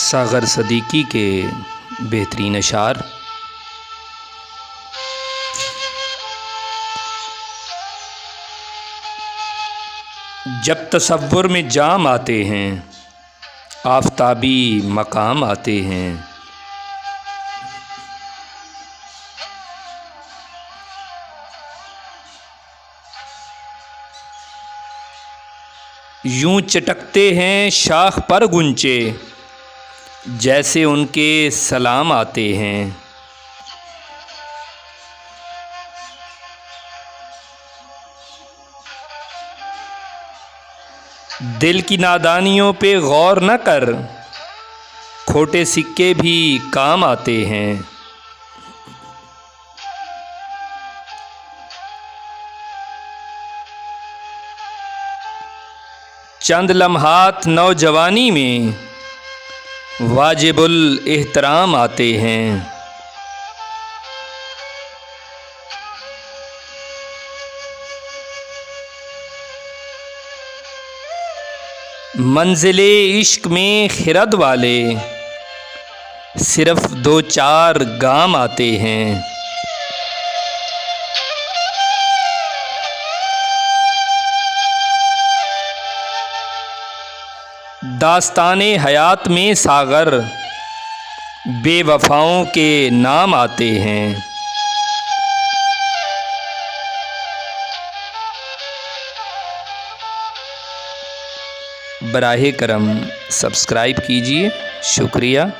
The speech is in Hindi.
सागर सदीकी के बेहतरीन अशार। जब तसव्वुर में जाम आते हैं, आफ़ताबी मकाम आते हैं। यूं चटकते हैं शाख पर गुंचे, जैसे उनके सलाम आते हैं। दिल की नादानियों पे गौर न कर, खोटे सिक्के भी काम आते हैं। चंद लम्हात नौजवानी में वाजिबुल एहतराम आते हैं। मंजिले इश्क में खिरद वाले सिर्फ दो चार गाम आते हैं। दास्ताने हयात में सागर बेवफाओं के नाम आते हैं। बराहे करम सब्सक्राइब कीजिए। शुक्रिया।